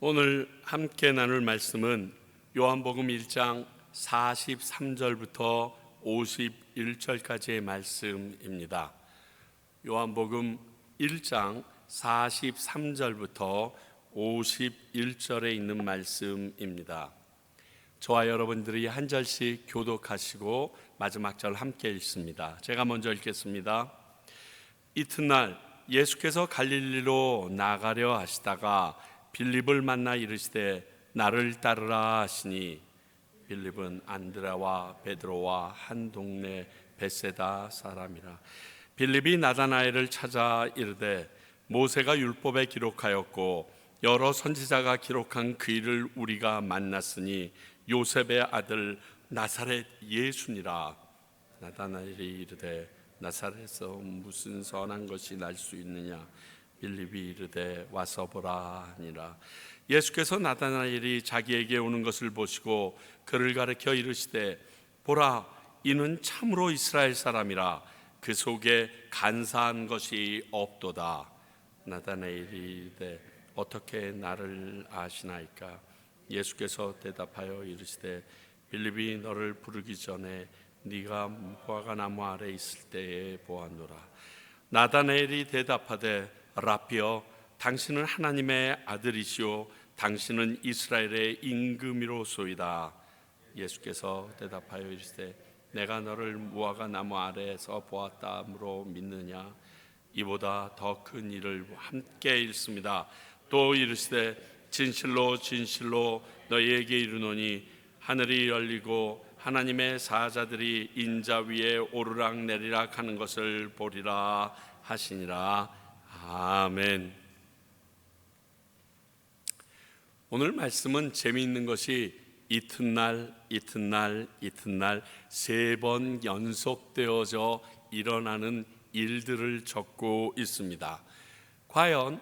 오늘 함께 나눌 말씀은 요한복음 1장 43절부터 51절까지의 말씀입니다. 요한복음 1장 43절부터 51절에 있는 말씀입니다. 저와 여러분들이 한 절씩 교독하시고 마지막 절 함께 읽습니다. 제가 먼저 읽겠습니다. 이튿날 예수께서 갈릴리로 나가려 하시다가 빌립을 만나 이르시되 나를 따르라 하시니, 빌립은 안드레와 베드로와 한 동네 벳세다 사람이라. 빌립이 나다나엘을 찾아 이르되 모세가 율법에 기록하였고 여러 선지자가 기록한 그 일을 우리가 만났으니 요셉의 아들 나사렛 예수니라. 나다나엘이 이르되 나사렛에서 무슨 선한 것이 날 수 있느냐? 빌립이 이르되 와서 보라 하니라. 예수께서 나다나엘이 자기에게 오는 것을 보시고 그를 가리켜 이르시되 보라, 이는 참으로 이스라엘 사람이라. 그 속에 간사한 것이 없도다. 나다나엘이 이르되 어떻게 나를 아시나이까? 예수께서 대답하여 이르시되 빌립이 너를 부르기 전에 네가 무화과 나무 아래 있을 때에 보았노라. 나다나엘이 대답하되 라피여, 당신은 하나님의 아들이시오 당신은 이스라엘의 임금이로소이다. 예수께서 대답하여 이르시되 내가 너를 무화과 나무 아래에서 보았다므로 믿느냐? 이보다 더 큰 일을 함께 읽습니다. 또 이르시되 진실로 진실로 너희에게 이르노니 하늘이 열리고 하나님의 사자들이 인자 위에 오르락내리락 하는 것을 보리라 하시니라. 아멘. 오늘 말씀은 재미있는 것이 이튿날 세 번 연속되어져 일어나는 일들을 적고 있습니다. 과연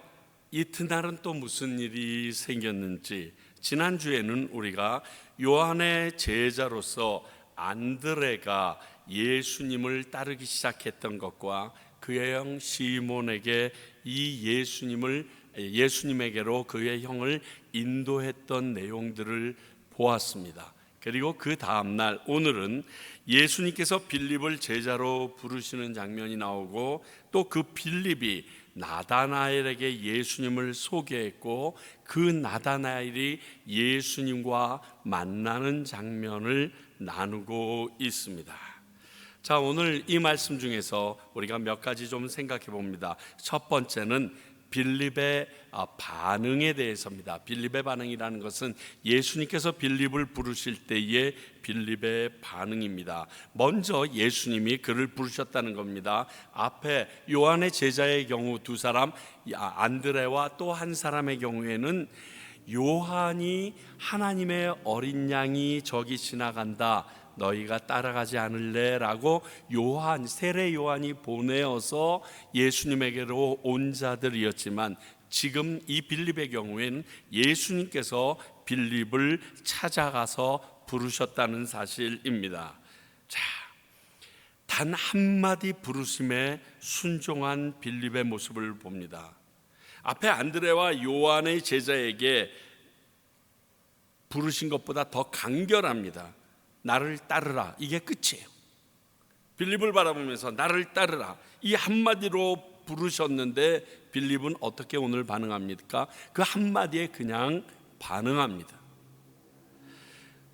이튿날은 또 무슨 일이 생겼는지, 지난주에는 우리가 요한의 제자로서 안드레가 예수님을 따르기 시작했던 것과 그의 형 시몬에게 이 예수님에게로 그의 형을 인도했던 내용들을 보았습니다. 그리고 그 다음날 오늘은 예수님께서 빌립을 제자로 부르시는 장면이 나오고 또 그 빌립이 나다나엘에게 예수님을 소개했고 그 나다나엘이 예수님과 만나는 장면을 나누고 있습니다. 자, 오늘 이 말씀 중에서 우리가 몇 가지 좀 생각해 봅니다. 첫 번째는 빌립의 반응에 대해서입니다. 빌립의 반응이라는 것은 예수님께서 빌립을 부르실 때의 빌립의 반응입니다. 먼저 예수님이 그를 부르셨다는 겁니다. 앞에 요한의 제자의 경우 두 사람, 안드레와 또 한 사람의 경우에는 요한이 하나님의 어린 양이 저기 지나간다, 너희가 따라가지 않을래? 라고 세례 요한이 보내어서 예수님에게로 온 자들이었지만 지금 이 빌립의 경우에는 예수님께서 빌립을 찾아가서 부르셨다는 사실입니다. 자, 단 한마디 부르심에 순종한 빌립의 모습을 봅니다. 앞에 안드레와 요한의 제자에게 부르신 것보다 더 간결합니다. 나를 따르라, 이게 끝이에요. 빌립을 바라보면서 나를 따르라, 이 한마디로 부르셨는데 빌립은 어떻게 오늘 반응합니까? 그 한마디에 그냥 반응합니다.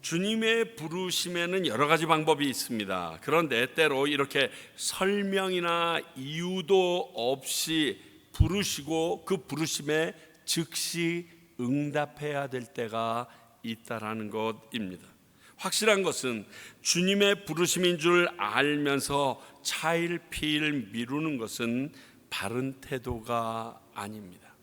주님의 부르심에는 여러 가지 방법이 있습니다. 그런데 때로 이렇게 설명이나 이유도 없이 부르시고 그 부르심에 즉시 응답해야 될 때가 있다라는 것입니다. 확실한 것은 주님의 부르심인 줄 알면서 차일피일 미루는 것은 바른 태도가 아닙니다.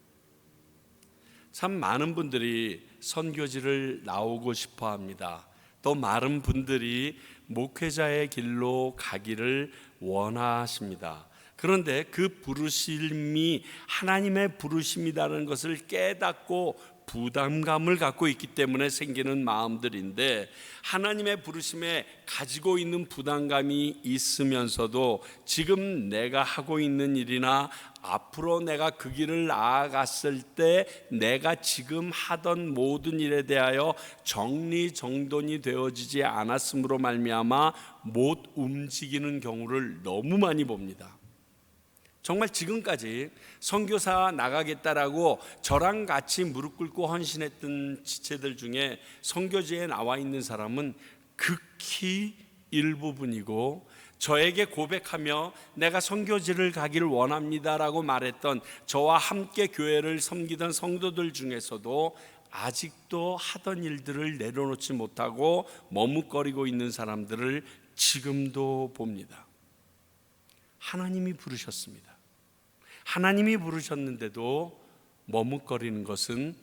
참 많은 분들이 선교지를 나오고 싶어 합니다. 또 많은 분들이 목회자의 길로 가기를 원하십니다. 그런데 그 부르심이 하나님의 부르심이라는 것을 깨닫고 부담감을 갖고 있기 때문에 생기는 마음들인데, 하나님의 부르심에 가지고 있는 부담감이 있으면서도 지금 내가 하고 있는 일이나 앞으로 내가 그 길을 나아갔을 때 내가 지금 하던 모든 일에 대하여 정리정돈이 되어지지 않았으므로 말미암아 못 움직이는 경우를 너무 많이 봅니다. 정말 지금까지 선교사 나가겠다라고 저랑 같이 무릎 꿇고 헌신했던 지체들 중에 선교지에 나와 있는 사람은 극히 일부분이고, 저에게 고백하며 내가 선교지를 가기를 원합니다라고 말했던 저와 함께 교회를 섬기던 성도들 중에서도 아직도 하던 일들을 내려놓지 못하고 머뭇거리고 있는 사람들을 지금도 봅니다. 하나님이 부르셨습니다. 하나님이 부르셨는데도 머뭇거리는 것은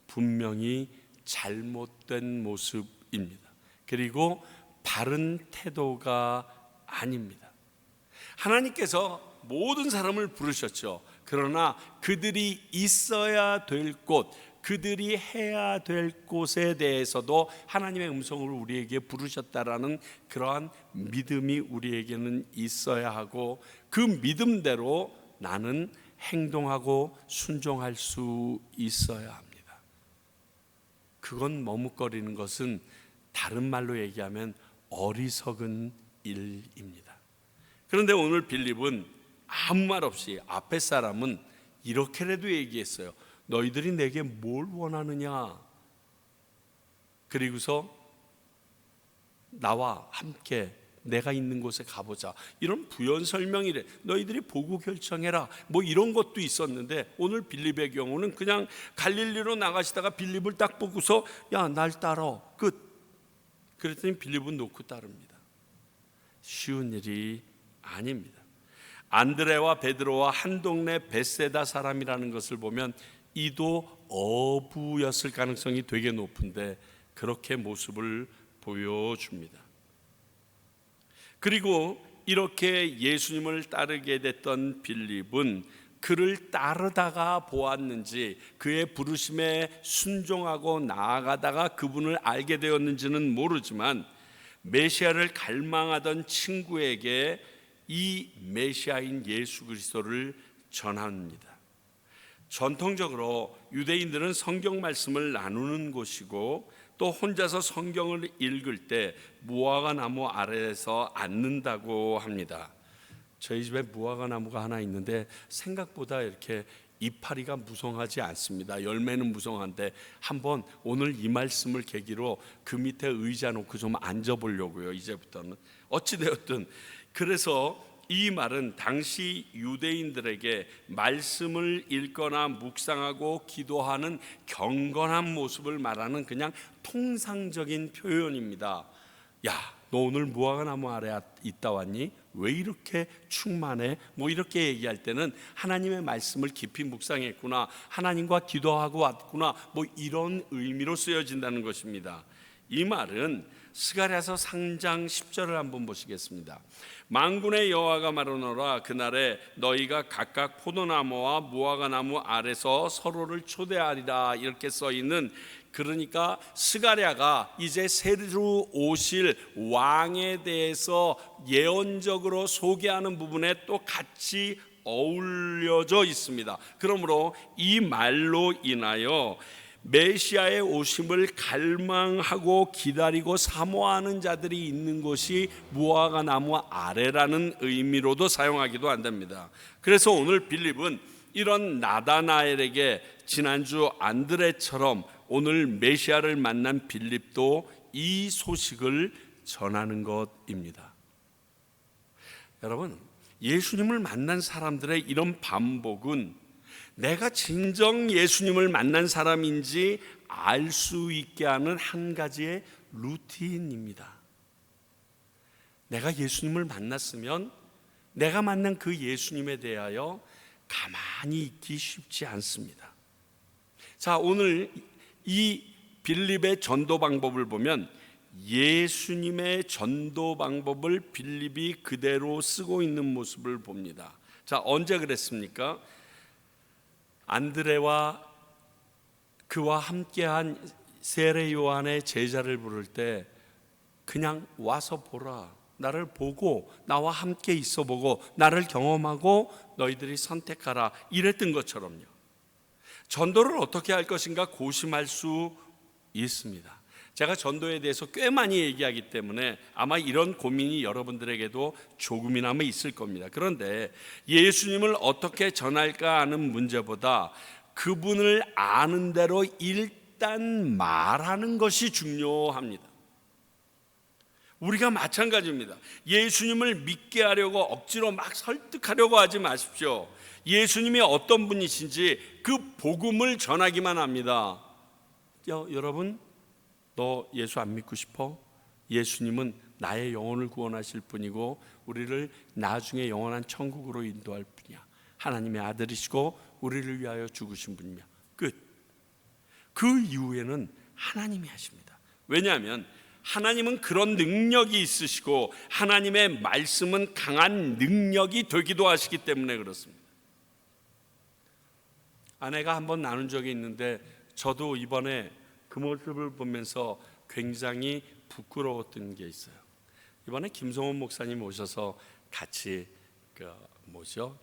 분명히 잘못된 모습입니다. 그리고 바른 태도가 아닙니다. 하나님께서 모든 사람을 부르셨죠. 그러나 그들이 있어야 될 곳, 그들이 해야 될 곳에 대해서도 하나님의 음성을 우리에게 부르셨다라는 그러한 믿음이 우리에게는 있어야 하고, 그 믿음대로 나는 행동하고 순종할 수 있어야 합니다. 그건 머뭇거리는 것은 다른 말로 얘기하면 어리석은 일입니다. 그런데 오늘 빌립은 아무 말 없이, 앞에 사람은 이렇게라도 얘기했어요. 너희들이 내게 뭘 원하느냐? 그리고서 나와 함께 내가 있는 곳에 가보자, 이런 부연 설명이래. 너희들이 보고 결정해라, 뭐 이런 것도 있었는데, 오늘 빌립의 경우는 그냥 갈릴리로 나가시다가 빌립을 딱 보고서 야, 날 따라, 끝. 그랬더니 빌립은 놓고 따릅니다. 쉬운 일이 아닙니다. 안드레와 베드로와 한 동네 베세다 사람이라는 것을 보면 이도 어부였을 가능성이 되게 높은데 그렇게 모습을 보여줍니다. 그리고 이렇게 예수님을 따르게 됐던 빌립은 그를 따르다가 보았는지, 그의 부르심에 순종하고 나아가다가 그분을 알게 되었는지는 모르지만, 메시아를 갈망하던 친구에게 이 메시아인 예수 그리스도를 전합니다. 전통적으로 유대인들은 성경 말씀을 나누는 곳이고, 또 혼자서 성경을 읽을 때 무화과 나무 아래에서 앉는다고 합니다. 저희 집에 무화과 나무가 하나 있는데 생각보다 이렇게 이파리가 무성하지 않습니다. 열매는 무성한데 한번 오늘 이 말씀을 계기로 그 밑에 의자 놓고 좀 앉아보려고요. 이제부터는 어찌되었든, 그래서 이 말은 당시 유대인들에게 말씀을 읽거나 묵상하고 기도하는 경건한 모습을 말하는 그냥 통상적인 표현입니다. 야, 너 오늘 무화과 나무 아래 있다 왔니? 왜 이렇게 충만해? 뭐 이렇게 얘기할 때는 하나님의 말씀을 깊이 묵상했구나, 하나님과 기도하고 왔구나, 뭐 이런 의미로 쓰여진다는 것입니다. 이 말은 스가랴서 3장 10절을 한번 보시겠습니다. 만군의 여호와가 말하노라, 그날에 너희가 각각 포도나무와 무화과나무 아래서 서로를 초대하리라, 이렇게 써 있는, 그러니까 스가랴가 이제 새로 오실 왕에 대해서 예언적으로 소개하는 부분에 또 같이 어울려져 있습니다. 그러므로 이 말로 인하여 메시아의 오심을 갈망하고 기다리고 사모하는 자들이 있는 곳이 무화과 나무 아래라는 의미로도 사용하기도 한답니다. 그래서 오늘 빌립은 이런 나다나엘에게 지난주 안드레처럼 오늘 메시아를 만난 빌립도 이 소식을 전하는 것입니다. 여러분, 예수님을 만난 사람들의 이런 반복은 내가 진정 예수님을 만난 사람인지 알 수 있게 하는 한 가지의 루틴입니다. 내가 예수님을 만났으면 내가 만난 그 예수님에 대하여 가만히 있기 쉽지 않습니다. 자, 오늘 이 빌립의 전도 방법을 보면 예수님의 전도 방법을 빌립이 그대로 쓰고 있는 모습을 봅니다. 자, 언제 그랬습니까? 안드레와 그와 함께한 세례 요한의 제자를 부를 때 그냥 와서 보라, 나를 보고 나와 함께 있어 보고 나를 경험하고 너희들이 선택하라, 이랬던 것처럼요. 전도를 어떻게 할 것인가 고심할 수 있습니다. 제가 전도에 대해서 꽤 많이 얘기하기 때문에 아마 이런 고민이 여러분들에게도 조금이나마 있을 겁니다. 그런데 예수님을 어떻게 전할까 하는 문제보다 그분을 아는 대로 일단 말하는 것이 중요합니다. 우리가 마찬가지입니다. 예수님을 믿게 하려고 억지로 막 설득하려고 하지 마십시오. 예수님이 어떤 분이신지 그 복음을 전하기만 합니다. 여러분, 너 예수 안 믿고 싶어? 예수님은 나의 영혼을 구원하실 분이고 우리를 나중에 영원한 천국으로 인도할 분이야. 하나님의 아들이시고 우리를 위하여 죽으신 분이며 끝. 그 이후에는 하나님이 하십니다. 왜냐하면 하나님은 그런 능력이 있으시고 하나님의 말씀은 강한 능력이 되기도 하시기 때문에 그렇습니다. 아내가 한번 나눈 적이 있는데 저도 이번에 그 모습을 보면서 굉장히 부끄러웠던 게 있어요. 이번에 김성원 목사님 오셔서 같이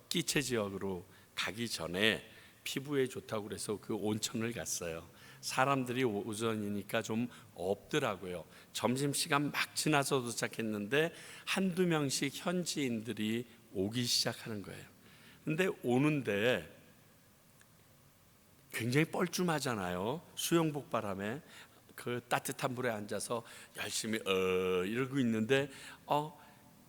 끼채 지역으로 가기 전에 피부에 좋다고 그래서 그 온천을 갔어요. 사람들이 오전이니까 좀 없더라고요. 점심시간 막 지나서 도착했는데 한두 명씩 현지인들이 오기 시작하는 거예요. 근데 오는데 굉장히 뻘쭘하잖아요. 수영복 바람에 그 따뜻한 물에 앉아서 열심히 이러고 있는데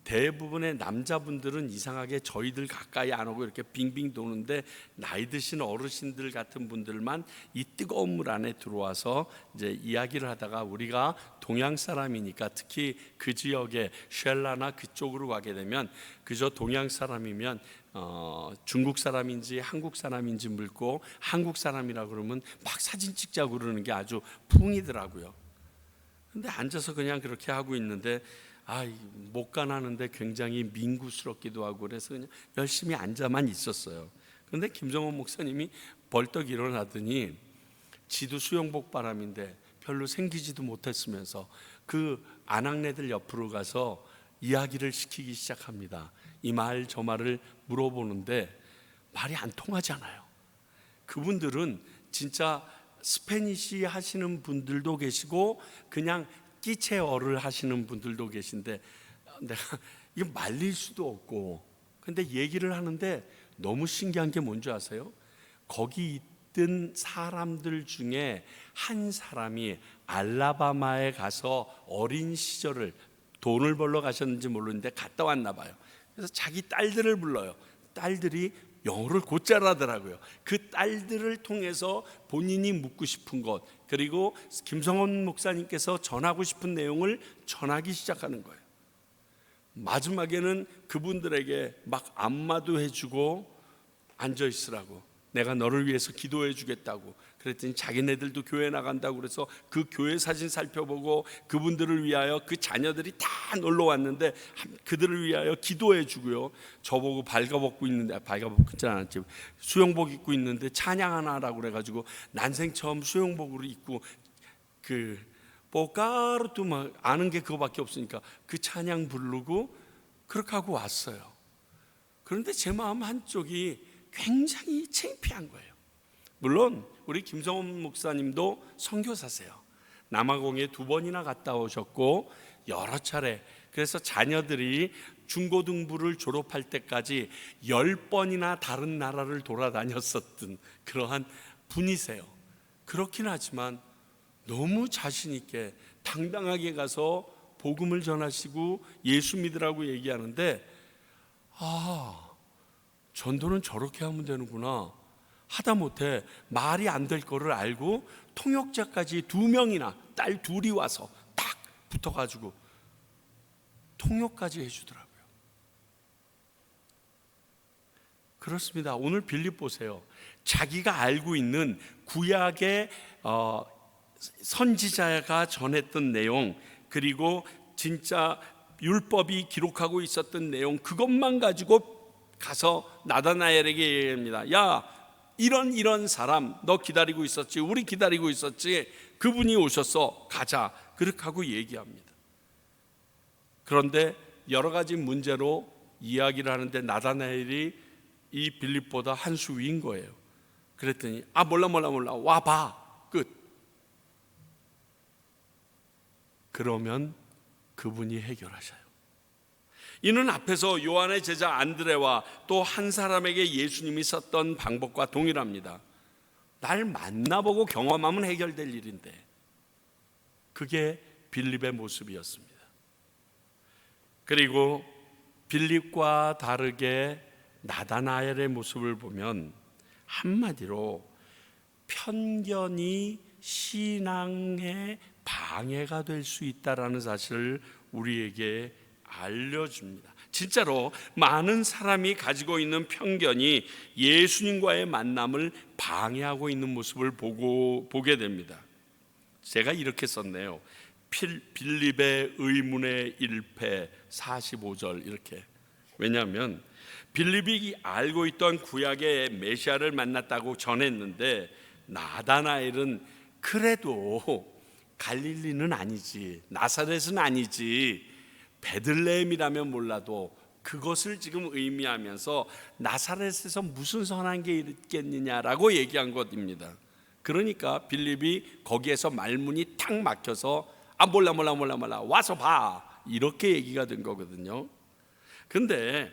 대부분의 남자분들은 이상하게 저희들 가까이 안 오고 이렇게 빙빙 도는데 나이 드신 어르신들 같은 분들만 이 뜨거운 물 안에 들어와서 이제 이야기를 하다가 우리가 동양 사람이니까 특히 그 지역에 쉘라나 그쪽으로 가게 되면 그저 동양 사람이면 중국 사람인지 한국 사람인지 묻고 한국 사람이라 그러면 막 사진 찍자고 그러는 게 아주 풍이더라고요. 근데 앉아서 그냥 그렇게 하고 있는데 못 가나는데 굉장히 민구스럽기도 하고 그래서 그냥 열심히 앉아만 있었어요. 그런데 김정원 목사님이 벌떡 일어나더니 지도 수영복 바람인데 별로 생기지도 못했으면서 그 아낙네들 옆으로 가서 이야기를 시키기 시작합니다. 이 말 저 말을 물어보는데 말이 안 통하잖아요. 그분들은 진짜 스페니시 하시는 분들도 계시고 그냥 끼체어를 하시는 분들도 계신데 내가 이거 말릴 수도 없고 근데 얘기를 하는데 너무 신기한 게 뭔지 아세요? 거기 있던 사람들 중에 한 사람이 알라바마에 가서 어린 시절을 돈을 벌러 가셨는지 모르는데 갔다 왔나 봐요. 그래서 자기 딸들을 불러요. 딸들이 영어를 곧잘 하더라고요. 그 딸들을 통해서 본인이 묻고 싶은 것 그리고 김성원 목사님께서 전하고 싶은 내용을 전하기 시작하는 거예요. 마지막에는 그분들에게 막 안마도 해주고 앉아 있으라고 내가 너를 위해서 기도해 주겠다고 그랬더니 자기네들도 교회 나간다고 그래서 그 교회 사진 살펴보고 그분들을 위하여 그 자녀들이 다 놀러 왔는데 그들을 위하여 기도해 주고요. 저보고 발가벗고 있는데 발가벗지 않았지 수영복 입고 있는데 찬양하나라고 그래가지고 난생 처음 수영복으로 입고 그 뽀까르도 막 아는 게 그거밖에 없으니까 그 찬양 부르고 그렇게 하고 왔어요. 그런데 제 마음 한쪽이 굉장히 창피한 거예요. 물론 우리 김성원 목사님도 선교사세요. 남아공에 2번이나 갔다 오셨고 여러 차례 그래서 자녀들이 중고등부를 졸업할 때까지 10번이나 다른 나라를 돌아다녔었던 그러한 분이세요. 그렇긴 하지만 너무 자신 있게 당당하게 가서 복음을 전하시고 예수 믿으라고 얘기하는데 전도는 저렇게 하면 되는구나. 하다못해 말이 안 될 거를 알고 통역자까지 2명이나 딸 2이 와서 딱 붙어가지고 통역까지 해주더라고요. 그렇습니다. 오늘 빌립 보세요. 자기가 알고 있는 구약의 선지자가 전했던 내용 그리고 진짜 율법이 기록하고 있었던 내용 그것만 가지고 가서 나다나엘에게 얘기합니다. 야, 이런 사람 너 기다리고 있었지, 우리 기다리고 있었지, 그분이 오셔서 가자, 그렇게 하고 얘기합니다. 그런데 여러 가지 문제로 이야기를 하는데 나다나엘이 이 빌립보다 한 수 위인 거예요. 그랬더니 몰라 와봐, 끝. 그러면 그분이 해결하셔요. 이는 앞에서 요한의 제자 안드레와 또 한 사람에게 예수님이 썼던 방법과 동일합니다. 날 만나보고 경험하면 해결될 일인데, 그게 빌립의 모습이었습니다. 그리고 빌립과 다르게 나다나엘의 모습을 보면 한마디로 편견이 신앙의 방해가 될 수 있다라는 사실을 우리에게 알려줍니다. 진짜로 많은 사람이 가지고 있는 편견이 예수님과의 만남을 방해하고 있는 모습을 보게 됩니다. 제가 이렇게 썼네요. 빌립의 의문의 1패 45절 이렇게. 왜냐하면 빌립이 알고 있던 구약의 메시아를 만났다고 전했는데 나다나엘은 그래도 갈릴리는 아니지, 나사렛은 아니지, 베들레헴이라면 몰라도 그것을 지금 의미하면서 나사렛에서 무슨 선한 게 있겠느냐라고 얘기한 것입니다. 그러니까 빌립이 거기에서 말문이 탁 막혀서 몰라 와서 봐, 이렇게 얘기가 된 거거든요. 근데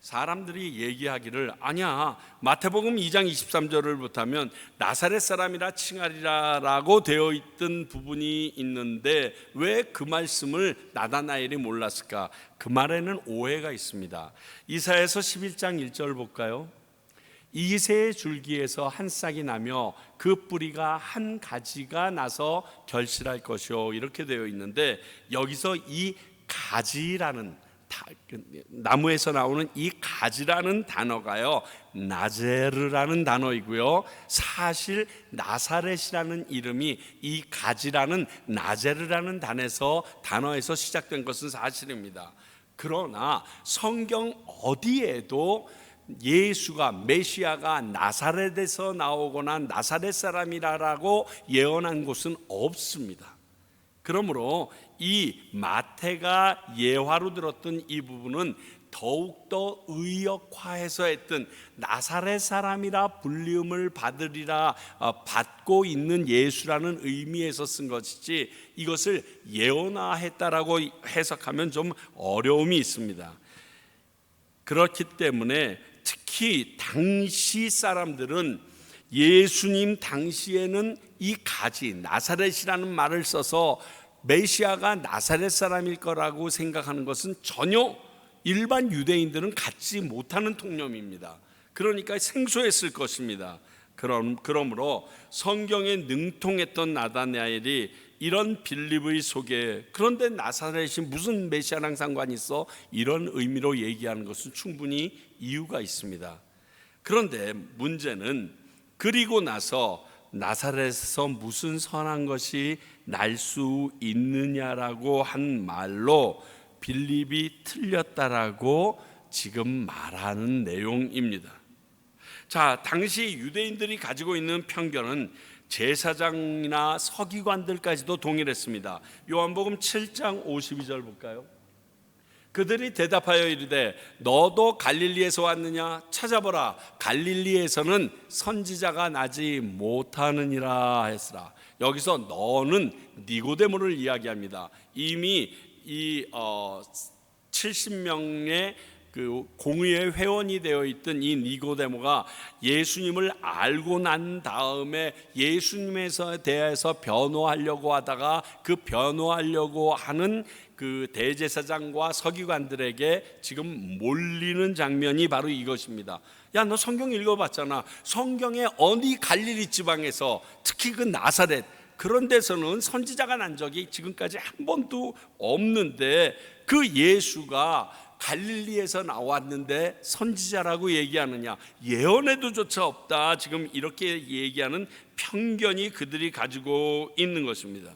사람들이 얘기하기를 아니야, 마태복음 2장 23절을 보면 나사렛 사람이라 칭하리라라고 되어 있던 부분이 있는데 왜 그 말씀을 나다나엘이 몰랐을까? 그 말에는 오해가 있습니다. 이사야서 11장 1절 볼까요? 이새의 줄기에서 한 싹이 나며 그 뿌리가 한 가지가 나서 결실할 것이요, 이렇게 되어 있는데 여기서 이 가지라는 나무에서 나오는 이 가지라는 단어가요, 나제르라는 단어이고요, 사실 나사렛이라는 이름이 이 가지라는 나제르라는 단어에서 시작된 것은 사실입니다. 그러나 성경 어디에도 예수가, 메시아가 나사렛에서 나오거나 나사렛 사람이라고 예언한 곳은 없습니다. 그러므로 이 마태가 예화로 들었던 이 부분은 더욱더 의역화해서 했던 나사렛 사람이라 불리움을 받고 있는 예수라는 의미에서 쓴 것이지 이것을 예언화했다라고 해석하면 좀 어려움이 있습니다. 그렇기 때문에 특히 당시 사람들은 예수님 당시에는 이 가지, 나사렛이라는 말을 써서 메시아가 나사렛 사람일 거라고 생각하는 것은 전혀 일반 유대인들은 갖지 못하는 통념입니다. 그러니까 생소했을 것입니다. 그러므로 성경에 능통했던 나다나엘이 이런 빌립의 속에, 그런데 나사렛이 무슨 메시아랑 상관이 있어? 이런 의미로 얘기하는 것은 충분히 이유가 있습니다. 그런데 문제는 그리고 나서 나사렛에서 무슨 선한 것이 날 수 있느냐라고 한 말로 빌립이 틀렸다라고 지금 말하는 내용입니다. 자, 당시 유대인들이 가지고 있는 편견은 제사장이나 서기관들까지도 동일했습니다. 요한복음 7장 52절 볼까요? 그들이 대답하여 이르되 너도 갈릴리에서 왔느냐? 찾아보라, 갈릴리에서는 선지자가 나지 못하느니라 했으라. 여기서 너는 니고데모를 이야기합니다. 이미 이 70명의 그 공의회 회원이 되어 있던 이 니고데모가 예수님을 알고 난 다음에 예수님에 대해서 변호하려고 하다가 그 변호하려고 하는 그 대제사장과 서기관들에게 지금 몰리는 장면이 바로 이것입니다. 야, 너 성경 읽어봤잖아. 성경에 어디 갈릴리 지방에서, 특히 그 나사렛 그런 데서는 선지자가 난 적이 지금까지 한 번도 없는데 그 예수가 갈릴리에서 나왔는데 선지자라고 얘기하느냐? 예언에도 조차 없다. 지금 이렇게 얘기하는 편견이 그들이 가지고 있는 것입니다.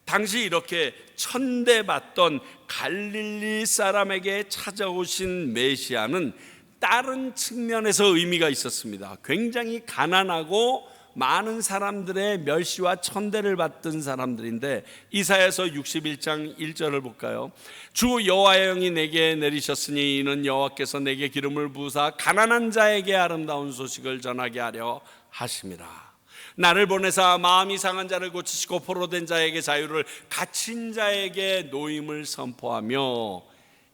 당시 이렇게 천대받던 갈릴리 사람에게 찾아오신 메시아는 다른 측면에서 의미가 있었습니다. 굉장히 가난하고 많은 사람들의 멸시와 천대를 받던 사람들인데, 이사야서 61장 1절을 볼까요? 주 여호와의 영이 내게 내리셨으니 이는 여호와께서 내게 기름을 부으사 가난한 자에게 아름다운 소식을 전하게 하려 하심이라. 나를 보내사 마음이 상한 자를 고치시고 포로된 자에게 자유를, 갇힌 자에게 노임을 선포하며,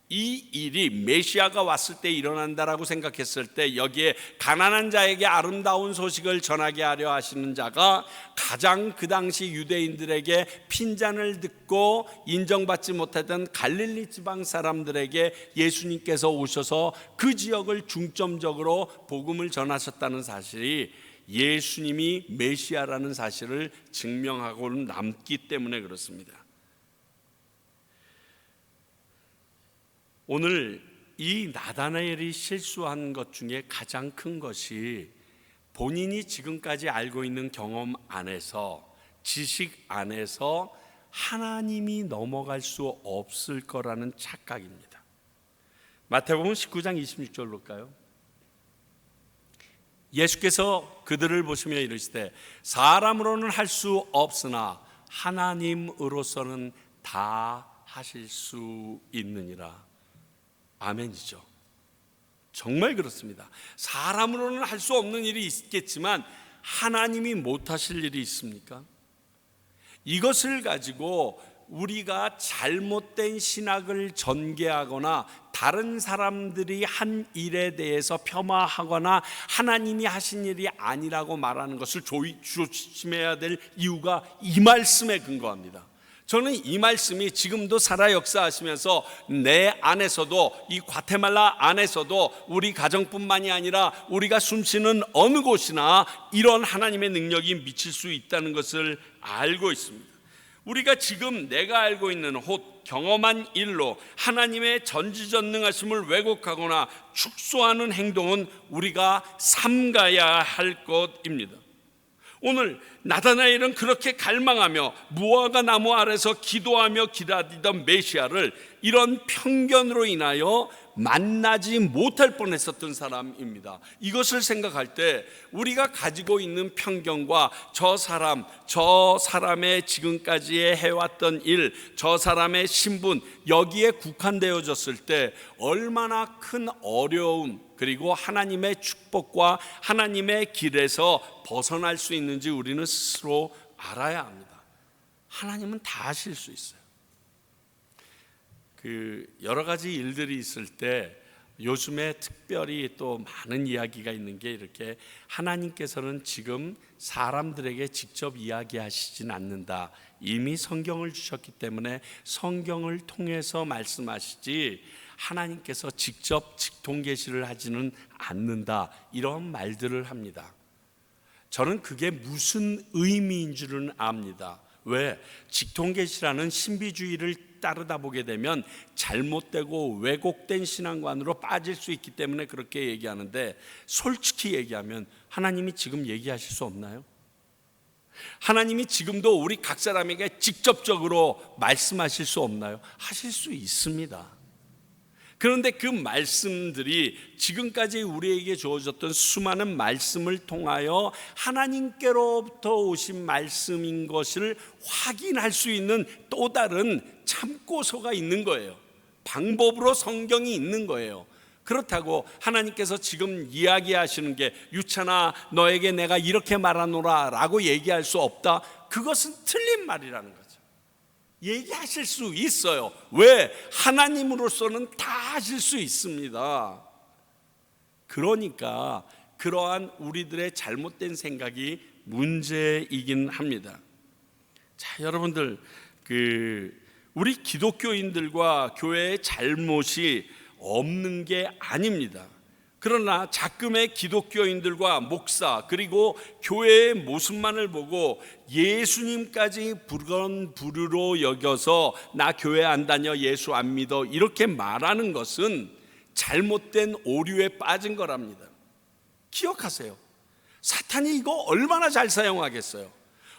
이 일이 메시아가 왔을 때 일어난다라고 생각했을 때 여기에 가난한 자에게 아름다운 소식을 전하게 하려 하시는 자가 가장 그 당시 유대인들에게 핀잔을 듣고 인정받지 못하던 갈릴리 지방 사람들에게 예수님께서 오셔서 그 지역을 중점적으로 복음을 전하셨다는 사실이 예수님이 메시아라는 사실을 증명하고 남기 때문에 그렇습니다. 오늘 이 나다나엘이 실수한 것 중에 가장 큰 것이 본인이 지금까지 알고 있는 경험 안에서, 지식 안에서 하나님이 넘어갈 수 없을 거라는 착각입니다. 마태복음 19장 26절 볼까요? 예수께서 그들을 보시며 이르시되 사람으로는 할 수 없으나 하나님으로서는 다 하실 수 있느니라. 아멘이죠. 정말 그렇습니다. 사람으로는 할 수 없는 일이 있겠지만 하나님이 못하실 일이 있습니까? 이것을 가지고 우리가 잘못된 신학을 전개하거나 다른 사람들이 한 일에 대해서 폄하하거나 하나님이 하신 일이 아니라고 말하는 것을 조심해야 될 이유가 이 말씀에 근거합니다. 저는 이 말씀이 지금도 살아 역사하시면서 내 안에서도, 이 과테말라 안에서도 우리 가정뿐만이 아니라 우리가 숨쉬는 어느 곳이나 이런 하나님의 능력이 미칠 수 있다는 것을 알고 있습니다. 우리가 지금 내가 알고 있는 혹 경험한 일로 하나님의 전지전능하심을 왜곡하거나 축소하는 행동은 우리가 삼가야 할 것입니다. 오늘 나다나엘은 그렇게 갈망하며 무화과 나무 아래서 기도하며 기다리던 메시아를 이런 편견으로 인하여 만나지 못할 뻔했었던 사람입니다. 이것을 생각할 때 우리가 가지고 있는 편견과 저 사람의 지금까지의 해왔던 일, 저 사람의 신분, 여기에 국한되어졌을 때 얼마나 큰 어려움, 그리고 하나님의 축복과 하나님의 길에서 벗어날 수 있는지 우리는 스스로 알아야 합니다. 하나님은 다 하실 수 있어요. 여러 가지 일들이 있을 때 요즘에 특별히 또 많은 이야기가 있는 게, 이렇게 하나님께서는 지금 사람들에게 직접 이야기하시진 않는다. 이미 성경을 주셨기 때문에 성경을 통해서 말씀하시지 하나님께서 직접 직통계시를 하지는 않는다. 이런 말들을 합니다. 저는 그게 무슨 의미인 줄은 압니다. 왜? 직통계시라는 신비주의를 따르다 보게 되면 잘못되고 왜곡된 신앙관으로 빠질 수 있기 때문에 그렇게 얘기하는데, 솔직히 얘기하면 하나님이 지금 얘기하실 수 없나요? 하나님이 지금도 우리 각 사람에게 직접적으로 말씀하실 수 없나요? 하실 수 있습니다. 그런데 그 말씀들이 지금까지 우리에게 주어졌던 수많은 말씀을 통하여 하나님께로부터 오신 말씀인 것을 확인할 수 있는 또 다른 참고서가 있는 거예요. 방법으로 성경이 있는 거예요. 그렇다고 하나님께서 지금 이야기하시는 게 유찬아 너에게 내가 이렇게 말하노라 라고 얘기할 수 없다. 그것은 틀린 말이라는 거죠. 얘기하실 수 있어요. 왜? 하나님으로서는 다 하실 수 있습니다. 그러니까 그러한 우리들의 잘못된 생각이 문제이긴 합니다. 자, 여러분들, 우리 기독교인들과 교회의 잘못이 없는 게 아닙니다. 그러나 자금의 기독교인들과 목사 그리고 교회의 모습만을 보고 예수님까지 부르로 여겨서 나 교회 안 다녀, 예수 안 믿어 이렇게 말하는 것은 잘못된 오류에 빠진 거랍니다. 기억하세요. 사탄이 이거 얼마나 잘 사용하겠어요.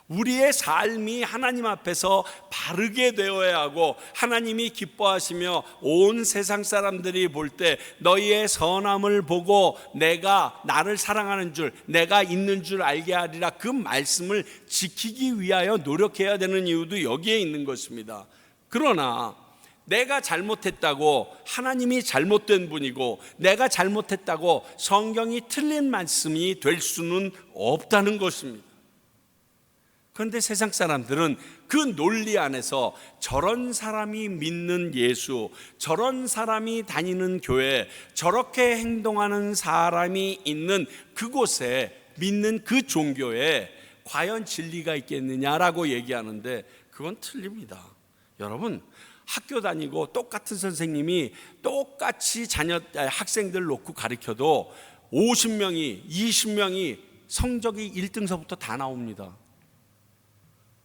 우리의 삶이 하나님 앞에서 바르게 되어야 하고, 하나님이 기뻐하시며 온 세상 사람들이 볼 때 너희의 선함을 보고 내가 나를 사랑하는 줄, 내가 있는 줄 알게 하리라, 그 말씀을 지키기 위하여 노력해야 되는 이유도 여기에 있는 것입니다. 그러나 내가 잘못했다고 하나님이 잘못된 분이고, 내가 잘못했다고 성경이 틀린 말씀이 될 수는 없다는 것입니다. 그런데 세상 사람들은 그 논리 안에서 저런 사람이 믿는 예수, 저런 사람이 다니는 교회, 저렇게 행동하는 사람이 있는 그곳에, 믿는 그 종교에 과연 진리가 있겠느냐라고 얘기하는데, 그건 틀립니다. 여러분, 학교 다니고 똑같은 선생님이 똑같이 학생들 놓고 가르쳐도 50명이 20명이 성적이 1등서부터 다 나옵니다.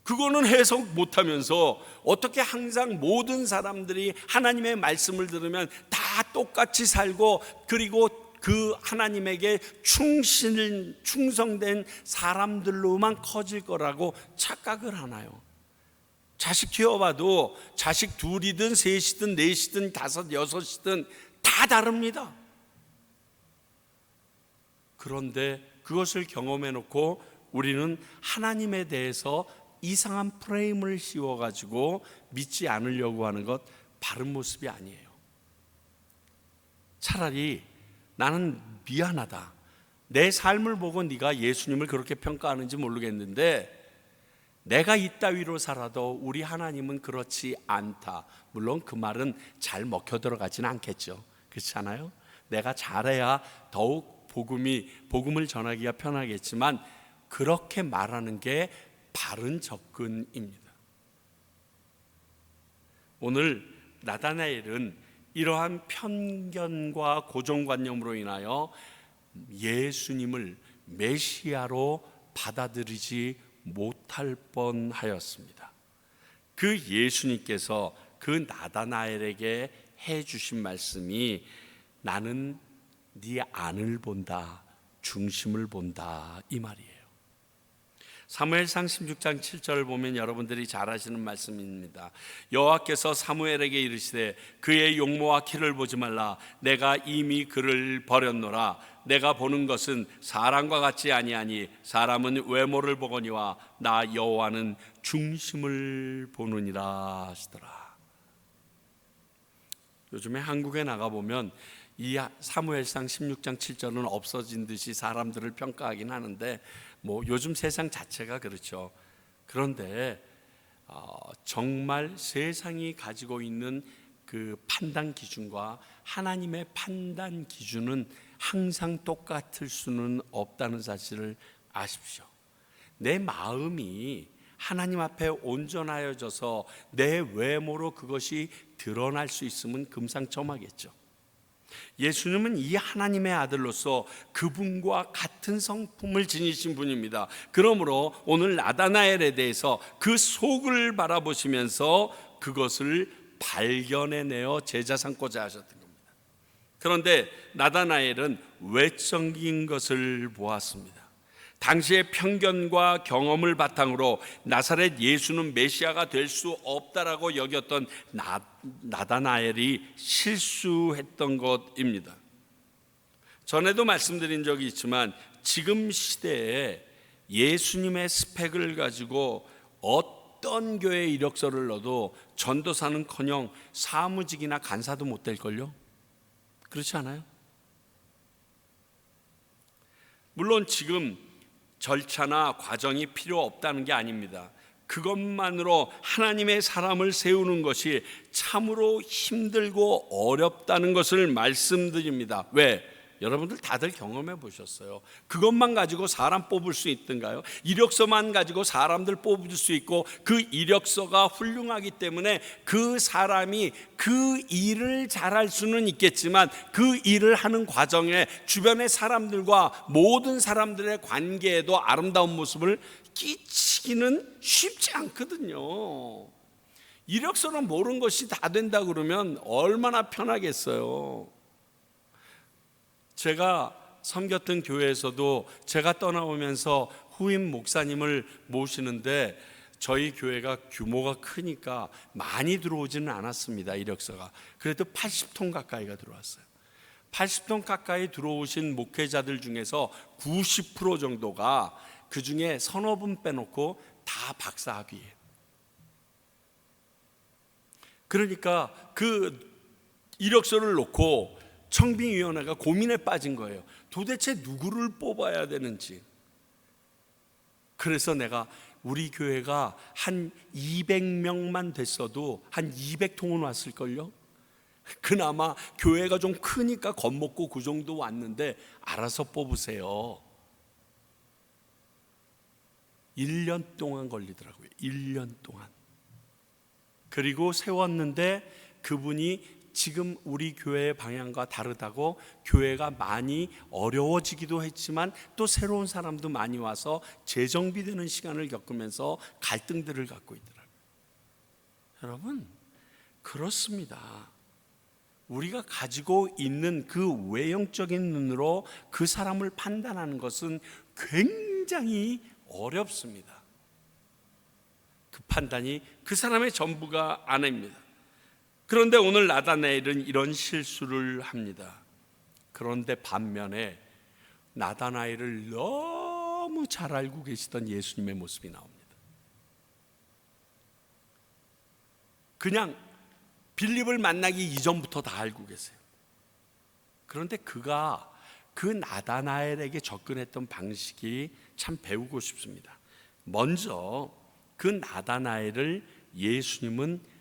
그거는 해석 못하면서 어떻게 항상 모든 사람들이 하나님의 말씀을 들으면 다 똑같이 살고, 그리고 그 하나님에게 충성된 사람들로만 커질 거라고 착각을 하나요? 자식 키워봐도 자식 둘이든 셋이든 넷이든 다섯 여섯이든 다 다릅니다. 그런데 그것을 경험해 놓고 우리는 하나님에 대해서 이상한 프레임을 씌워가지고 믿지 않으려고 하는 것, 바른 모습이 아니에요. 차라리 나는 미안하다, 내 삶을 보고 네가 예수님을 그렇게 평가하는지 모르겠는데 내가 이따위로 살아도 우리 하나님은 그렇지 않다. 물론 그 말은 잘 먹혀 들어가지는 않겠죠. 그렇지 않아요? 내가 잘해야 더욱 복음을 전하기가 편하겠지만, 그렇게 말하는 게 바른 접근입니다. 오늘 나다나엘은 이러한 편견과 고정관념으로 인하여 예수님을 메시아로 받아들이지 못할 뻔하였습니다. 그 예수님께서 그 나다나엘에게 해주신 말씀이, 나는 네 안을 본다, 중심을 본다, 이 말이에요. 사무엘상 16장 7절을 보면 여러분들이 잘 아시는 말씀입니다. 여호와께서 사무엘에게 이르시되 그의 용모와 키를 보지 말라. 내가 이미 그를 버렸노라. 내가 보는 것은 사람과 같지 아니하니 사람은 외모를 보거니와 나 여호와는 중심을 보느니라 하시더라. 요즘에 한국에 나가보면 이 사무엘상 16장 7절은 없어진 듯이 사람들을 평가하긴 하는데, 요즘 세상 자체가 그렇죠. 그런데 정말 세상이 가지고 있는 그 판단 기준과 하나님의 판단 기준은 항상 똑같을 수는 없다는 사실을 아십시오. 내 마음이 하나님 앞에 온전하여져서 내 외모로 그것이 드러날 수 있으면 금상첨화겠죠. 예수님은 이 하나님의 아들로서 그분과 같은 성품을 지니신 분입니다. 그러므로 오늘 나다나엘에 대해서 그 속을 바라보시면서 그것을 발견해내어 제자 삼고자 하셨던 겁니다. 그런데 나다나엘은 외적인 것을 보았습니다. 당시의 편견과 경험을 바탕으로 나사렛 예수는 메시아가 될 수 없다라고 여겼던 나다나엘이 실수했던 것입니다. 전에도 말씀드린 적이 있지만 지금 시대에 예수님의 스펙을 가지고 어떤 교회 이력서를 넣어도 전도사는커녕 사무직이나 간사도 못 될걸요? 그렇지 않아요? 물론 지금 절차나 과정이 필요 없다는 게 아닙니다. 그것만으로 하나님의 사람을 세우는 것이 참으로 힘들고 어렵다는 것을 말씀드립니다. 왜? 여러분들 다들 경험해 보셨어요. 그것만 가지고 사람 뽑을 수 있던가요? 이력서만 가지고 사람들 뽑을 수 있고, 그 이력서가 훌륭하기 때문에 그 사람이 그 일을 잘할 수는 있겠지만 그 일을 하는 과정에 주변의 사람들과 모든 사람들의 관계에도 아름다운 모습을 끼치기는 쉽지 않거든요. 이력서는 모르는 것이 다 된다 그러면 얼마나 편하겠어요. 제가 섬겼던 교회에서도 제가 떠나오면서 후임 목사님을 모시는데 저희 교회가 규모가 크니까 많이 들어오지는 않았습니다. 이력서가. 그래도 80통 가까이가 들어왔어요. 80통 가까이 들어오신 목회자들 중에서 90% 정도가 그 중에 서너 분 빼놓고 다 박사학위예요. 그러니까 그 이력서를 놓고 청빙위원회가 고민에 빠진 거예요. 도대체 누구를 뽑아야 되는지. 그래서 내가 우리 교회가 한 200명만 됐어도 한 200통은 왔을걸요. 그나마 교회가 좀 크니까 겁먹고 그 정도 왔는데 알아서 뽑으세요. 1년 동안 걸리더라고요. 1년 동안. 그리고 세웠는데 그분이 지금 우리 교회의 방향과 다르다고 교회가 많이 어려워지기도 했지만 또 새로운 사람도 많이 와서 재정비되는 시간을 겪으면서 갈등들을 갖고 있더라고요. 여러분, 그렇습니다. 우리가 가지고 있는 그 외형적인 눈으로 그 사람을 판단하는 것은 굉장히 어렵습니다. 그 판단이 그 사람의 전부가 아닙니다. 그런데 오늘 나다나엘은 이런 실수를 합니다. 그런데 반면에 나다나엘을 너무 잘 알고 계시던 예수님의 모습이 나옵니다. 그냥 빌립을 만나기 이전부터 다 알고 계세요. 그런데 그가 그 나다나엘에게 접근했던 방식이 참 배우고 싶습니다. 먼저 그 나다나엘을 예수님은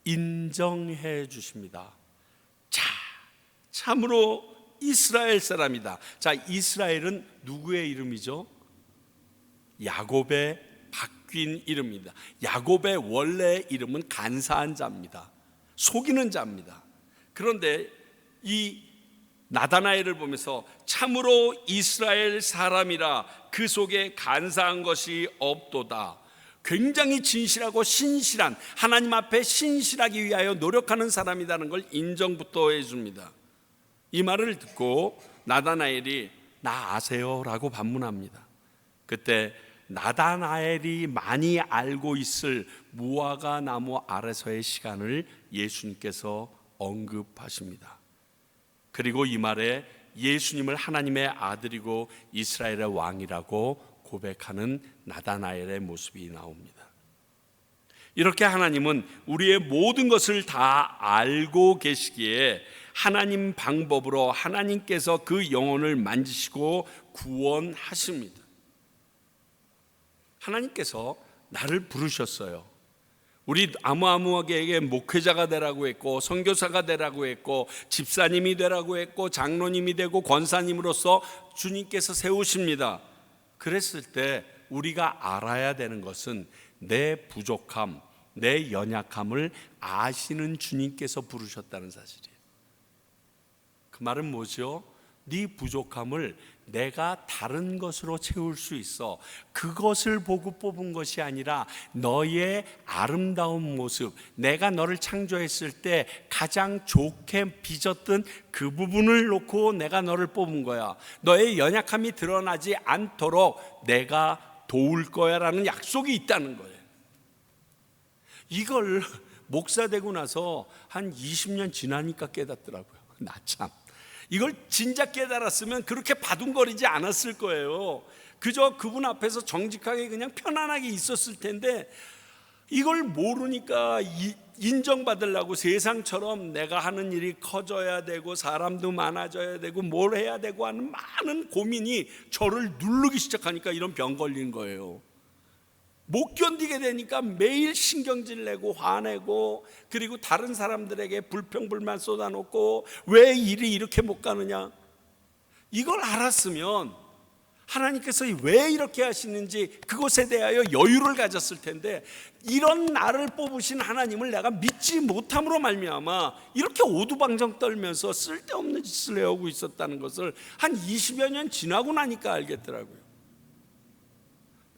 인정해 주십니다. 자, 참으로 이스라엘 사람이다. 자, 이스라엘은 누구의 이름이죠? 야곱의 바뀐 이름입니다. 야곱의 원래 이름은 간사한 자입니다. 속이는 자입니다. 그런데 이 나다나엘을 보면서 참으로 이스라엘 사람이라 그 속에 간사한 것이 없도다. 굉장히 진실하고 신실한, 하나님 앞에 신실하기 위하여 노력하는 사람이라는 걸 인정부터 해줍니다. 이 말을 듣고 나다나엘이 나 아세요? 라고 반문합니다. 그때 나다나엘이 많이 알고 있을 무화과 나무 아래서의 시간을 예수님께서 언급하십니다. 그리고 이 말에 예수님을 하나님의 아들이고 이스라엘의 왕이라고 고백하는 나다나엘의 모습이 나옵니다. 이렇게 하나님은 우리의 모든 것을 다 알고 계시기에 하나님 방법으로 하나님께서 그 영혼을 만지시고 구원하십니다. 하나님께서 나를 부르셨어요. 우리 아무에게 목회자가 되라고 했고 선교사가 되라고 했고 집사님이 되라고 했고 장로님이 되고 권사님으로서 주님께서 세우십니다. 그랬을 때 우리가 알아야 되는 것은 내 부족함, 내 연약함을 아시는 주님께서 부르셨다는 사실이에요. 그 말은 뭐죠? 네 부족함을 내가 다른 것으로 채울 수 있어. 그것을 보고 뽑은 것이 아니라 너의 아름다운 모습, 내가 너를 창조했을 때 가장 좋게 빚었던 그 부분을 놓고 내가 너를 뽑은 거야. 너의 연약함이 드러나지 않도록 내가 도울 거야 라는 약속이 있다는 거예요. 이걸 목사 되고 나서 한 20년 지나니까 깨닫더라고요. 나 참, 이걸 진작 깨달았으면 그렇게 바둥거리지 않았을 거예요. 그저 그분 앞에서 정직하게 그냥 편안하게 있었을 텐데 이걸 모르니까 인정받으려고 세상처럼 내가 하는 일이 커져야 되고 사람도 많아져야 되고 뭘 해야 되고 하는 많은 고민이 저를 누르기 시작하니까 이런 병 걸린 거예요. 못 견디게 되니까 매일 신경질 내고 화내고, 그리고 다른 사람들에게 불평불만 쏟아놓고 왜 일이 이렇게 못 가느냐. 이걸 알았으면 하나님께서 왜 이렇게 하시는지 그것에 대하여 여유를 가졌을 텐데, 이런 나를 뽑으신 하나님을 내가 믿지 못함으로 말미암아 이렇게 오두방정 떨면서 쓸데없는 짓을 해오고 있었다는 것을 한 20여 년 지나고 나니까 알겠더라고요.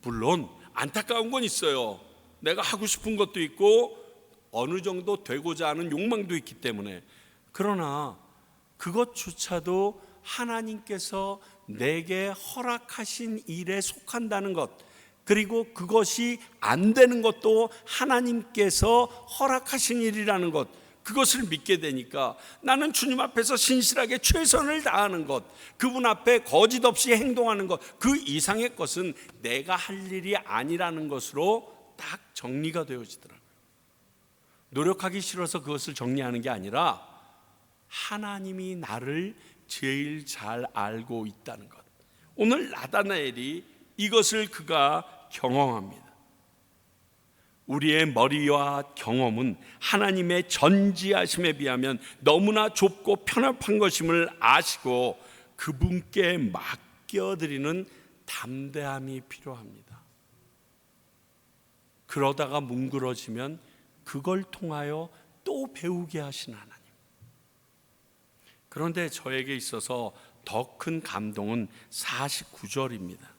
물론 안타까운 건 있어요. 내가 하고 싶은 것도 있고 어느 정도 되고자 하는 욕망도 있기 때문에. 그러나 그것조차도 하나님께서 내게 허락하신 일에 속한다는 것, 그리고 그것이 안 되는 것도 하나님께서 허락하신 일이라는 것, 그것을 믿게 되니까 나는 주님 앞에서 신실하게 최선을 다하는 것, 그분 앞에 거짓 없이 행동하는 것, 그 이상의 것은 내가 할 일이 아니라는 것으로 딱 정리가 되어지더라고요. 노력하기 싫어서 그것을 정리하는 게 아니라 하나님이 나를 제일 잘 알고 있다는 것. 오늘 나다나엘이 이것을 그가 경험합니다. 우리의 머리와 경험은 하나님의 전지하심에 비하면 너무나 좁고 편협한 것임을 아시고 그분께 맡겨드리는 담대함이 필요합니다. 그러다가 뭉그러지면 그걸 통하여 또 배우게 하신 하나님. 그런데 저에게 있어서 더 큰 감동은 49절입니다.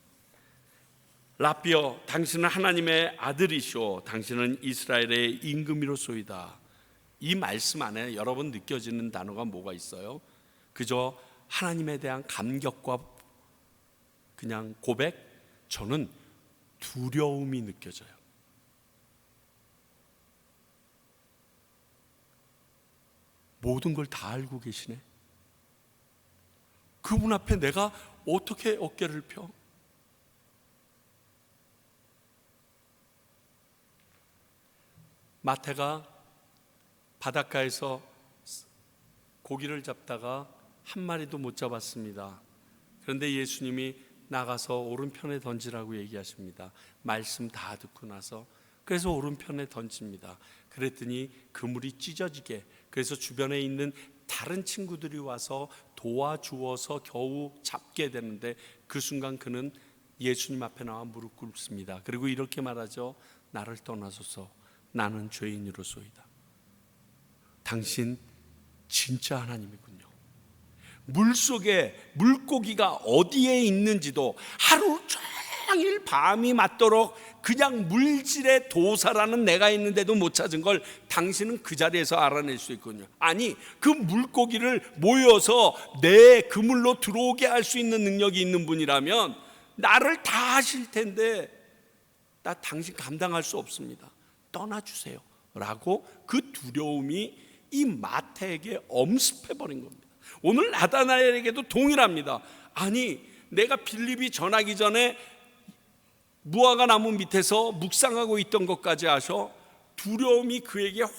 라비어, 당신은 하나님의 아들이시오, 당신은 이스라엘의 임금이로소이다. 이 말씀 안에 여러분 느껴지는 단어가 뭐가 있어요? 그저 하나님에 대한 감격과 그냥 고백? 저는 두려움이 느껴져요. 모든 걸 다 알고 계시네. 그분 앞에 내가 어떻게 어깨를 펴? 마태가 바닷가에서 고기를 잡다가 한 마리도 못 잡았습니다. 그런데 예수님이 나가서 오른편에 던지라고 얘기하십니다. 말씀 다 듣고 나서 그래서 오른편에 던집니다. 그랬더니 그물이 찢어지게, 그래서 주변에 있는 다른 친구들이 와서 도와주어서 겨우 잡게 되는데 그 순간 그는 예수님 앞에 나와 무릎 꿇습니다. 그리고 이렇게 말하죠. 나를 떠나소서, 나는 죄인으로소이다. 당신 진짜 하나님이군요. 물속에 물고기가 어디에 있는지도 하루 종일 밤이 맞도록 그냥 물질의 도사라는 내가 있는데도 못 찾은 걸 당신은 그 자리에서 알아낼 수 있군요. 아니, 그 물고기를 모여서 내 그물로 들어오게 할 수 있는 능력이 있는 분이라면 나를 다 하실 텐데 나 당신 감당할 수 없습니다. 떠나주세요 라고 그 두려움이 이 마태에게 엄습해버린 겁니다. 오늘 나다나엘에게도 동일합니다. 아니, 내가 빌립이 전하기 전에 무화과 나무 밑에서 묵상하고 있던 것까지 아셔 두려움이 그에게 확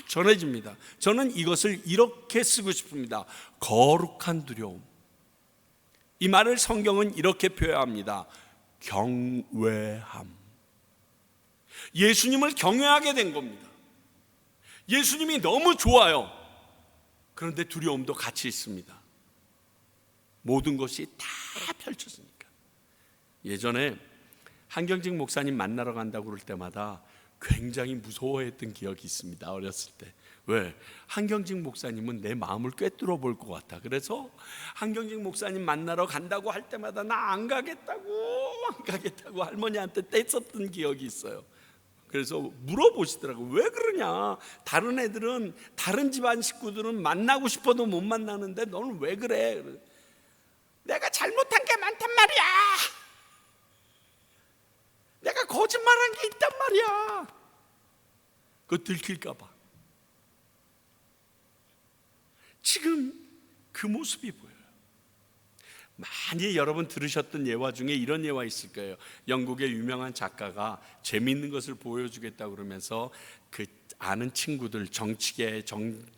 전해집니다. 저는 이것을 이렇게 쓰고 싶습니다. 거룩한 두려움. 이 말을 성경은 이렇게 표현합니다. 경외함. 예수님을 경외하게 된 겁니다. 예수님이 너무 좋아요. 그런데 두려움도 같이 있습니다. 모든 것이 다 펼쳐지니까. 예전에 한경직 목사님 만나러 간다고 그럴 때마다 굉장히 무서워했던 기억이 있습니다. 어렸을 때. 왜? 한경직 목사님은 내 마음을 꿰뚫어 볼 것 같아. 그래서 한경직 목사님 만나러 간다고 할 때마다 나 안 가겠다고 할머니한테 떼썼던 기억이 있어요. 그래서 물어보시더라고요. 왜 그러냐? 다른 애들은, 다른 집안 식구들은 만나고 싶어도 못 만나는데 너는 왜 그래? 내가 잘못한 게 많단 말이야. 내가 거짓말한 게 있단 말이야. 그거 들킬까 봐. 지금 그 모습이 보여요. 많이 여러분 들으셨던 예화 중에 이런 예화 있을 거예요. 영국의 유명한 작가가 재미있는 것을 보여주겠다고 그러면서 그 아는 친구들, 정치계,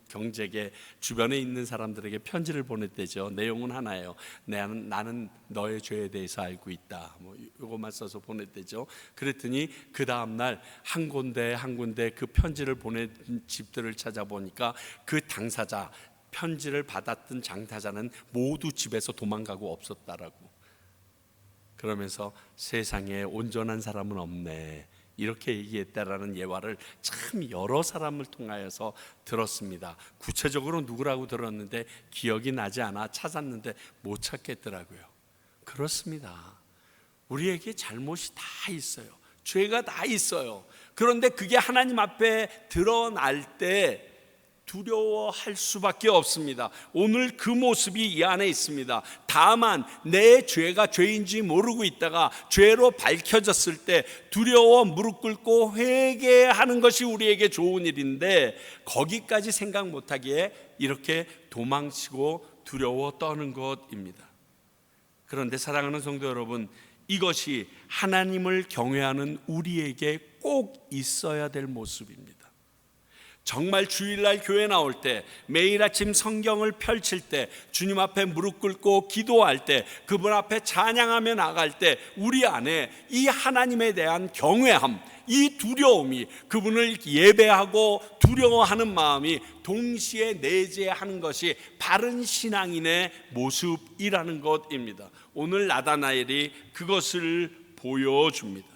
경제계, 주변에 있는 사람들에게 편지를 보냈대죠. 내용은 하나예요. 나는 너의 죄에 대해서 알고 있다. 뭐 이것만 써서 보냈대죠. 그랬더니 그 다음날 한 군데 그 편지를 보낸 집들을 찾아보니까 그 당사자, 편지를 받았던 장타자는 모두 집에서 도망가고 없었다라고. 그러면서 세상에 온전한 사람은 없네, 이렇게 얘기했다라는 예화를 참 여러 사람을 통하여서 들었습니다. 구체적으로 누구라고 들었는데 기억이 나지 않아 찾았는데 못 찾겠더라고요. 그렇습니다. 우리에게 잘못이 다 있어요. 죄가 다 있어요. 그런데 그게 하나님 앞에 드러날 때 두려워할 수밖에 없습니다. 오늘 그 모습이 이 안에 있습니다. 다만 내 죄가 죄인지 모르고 있다가 죄로 밝혀졌을 때 두려워 무릎 꿇고 회개하는 것이 우리에게 좋은 일인데, 거기까지 생각 못하기에 이렇게 도망치고 두려워 떠는 것입니다. 그런데 사랑하는 성도 여러분, 이것이 하나님을 경외하는 우리에게 꼭 있어야 될 모습입니다. 정말 주일날 교회 나올 때, 매일 아침 성경을 펼칠 때, 주님 앞에 무릎 꿇고 기도할 때, 그분 앞에 찬양하며 나갈 때 우리 안에 이 하나님에 대한 경외함, 이 두려움이, 그분을 예배하고 두려워하는 마음이 동시에 내재하는 것이 바른 신앙인의 모습이라는 것입니다. 오늘 나다나엘이 그것을 보여줍니다.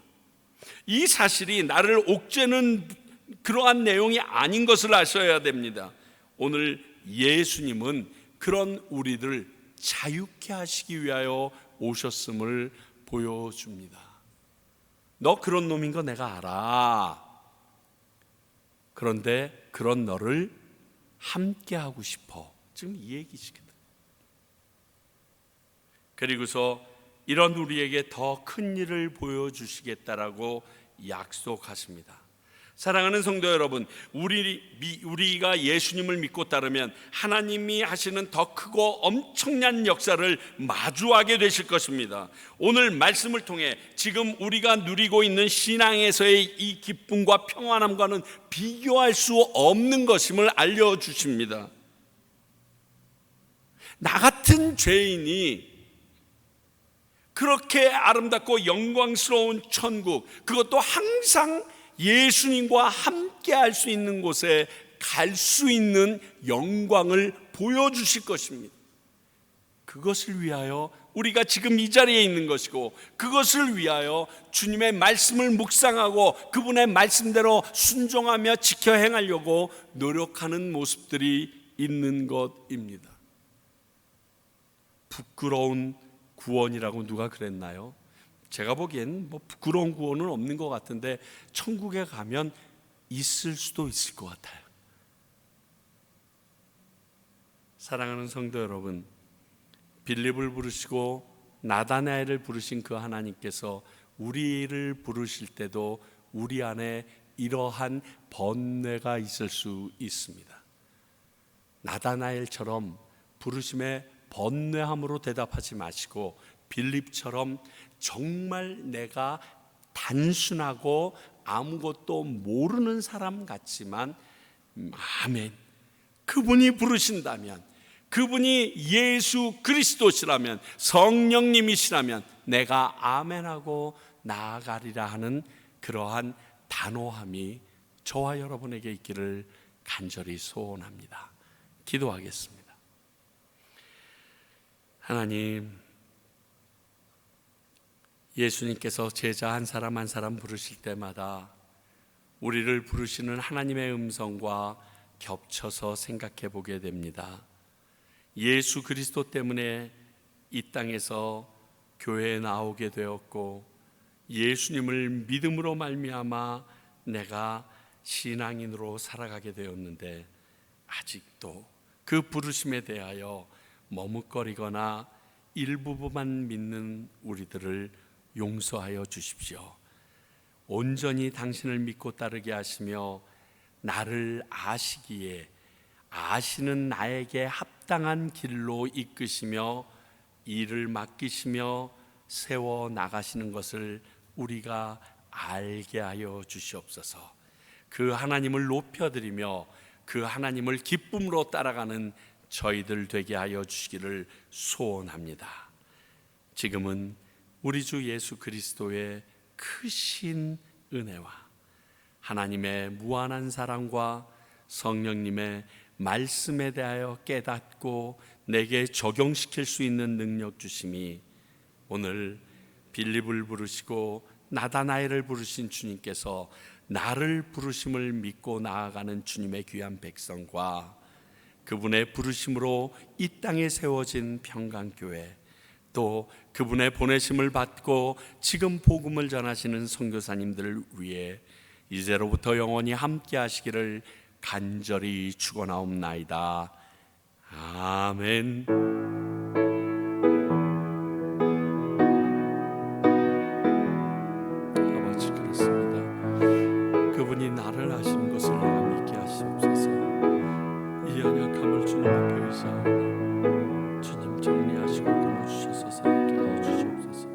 이 사실이 나를 옥죄는 그러한 내용이 아닌 것을 아셔야 됩니다. 오늘 예수님은 그런 우리를 자유케 하시기 위하여 오셨음을 보여줍니다. 너 그런 놈인 거 내가 알아. 그런데 그런 너를 함께 하고 싶어. 지금 이 얘기시거든. 그리고서 이런 우리에게 더 큰 일을 보여주시겠다라고 약속하십니다. 사랑하는 성도 여러분, 우리가 예수님을 믿고 따르면 하나님이 하시는 더 크고 엄청난 역사를 마주하게 되실 것입니다. 오늘 말씀을 통해 지금 우리가 누리고 있는 신앙에서의 이 기쁨과 평안함과는 비교할 수 없는 것임을 알려주십니다. 나 같은 죄인이 그렇게 아름답고 영광스러운 천국, 그것도 항상 예수님과 함께 할 수 있는 곳에 갈 수 있는 영광을 보여주실 것입니다. 그것을 위하여 우리가 지금 이 자리에 있는 것이고, 그것을 위하여 주님의 말씀을 묵상하고 그분의 말씀대로 순종하며 지켜 행하려고 노력하는 모습들이 있는 것입니다. 부끄러운 구원이라고 누가 그랬나요? 제가 보기엔 부끄러운 구원은 없는 것 같은데 천국에 가면 있을 수도 있을 것 같아요. 사랑하는 성도 여러분, 빌립을 부르시고 나다나엘을 부르신 그 하나님께서 우리를 부르실 때도 우리 안에 이러한 번뇌가 있을 수 있습니다. 나다나엘처럼 부르심에 번뇌함으로 대답하지 마시고, 빌립처럼 정말 내가 단순하고 아무것도 모르는 사람 같지만 아멘, 그분이 부르신다면, 그분이 예수 그리스도시라면, 성령님이시라면 내가 아멘하고 나아가리라 하는 그러한 단호함이 저와 여러분에게 있기를 간절히 소원합니다. 기도하겠습니다. 하나님, 예수님께서 제자 한 사람 한 사람 부르실 때마다 우리를 부르시는 하나님의 음성과 겹쳐서 생각해 보게 됩니다. 예수 그리스도 때문에 이 땅에서 교회에 나오게 되었고, 예수님을 믿음으로 말미암아 내가 신앙인으로 살아가게 되었는데, 아직도 그 부르심에 대하여 머뭇거리거나 일부분만 믿는 우리들을 용서하여 주십시오. 온전히 당신을 믿고 따르게 하시며 나를 아시기에 아시는 나에게 합당한 길로 이끄시며 일을 맡기시며 세워 나가시는 것을 우리가 알게 하여 주시옵소서. 그 하나님을 높여드리며 그 하나님을 기쁨으로 따라가는 저희들 되게 하여 주시기를 소원합니다. 지금은 우리 주 예수 그리스도의 크신 은혜와 하나님의 무한한 사랑과 성령님의 말씀에 대하여 깨닫고 내게 적용시킬 수 있는 능력 주심이 오늘 빌립을 부르시고 나다나엘을 부르신 주님께서 나를 부르심을 믿고 나아가는 주님의 귀한 백성과 그분의 부르심으로 이 땅에 세워진 평강교회, 또 그분의 보내심을 받고 지금 복음을 전하시는 선교사님들을 위해 이제로부터 영원히 함께 하시기를 간절히 축원하옵나이다. 아멘. 아버지, 그렇습니다. 그분이 나를 아시는 것을 내가 믿게 하시옵소서. 이 연약함을 주님 앞에 의지하오니 주님 정리하시고 끊어주셔서 살게 하여 주시옵소서.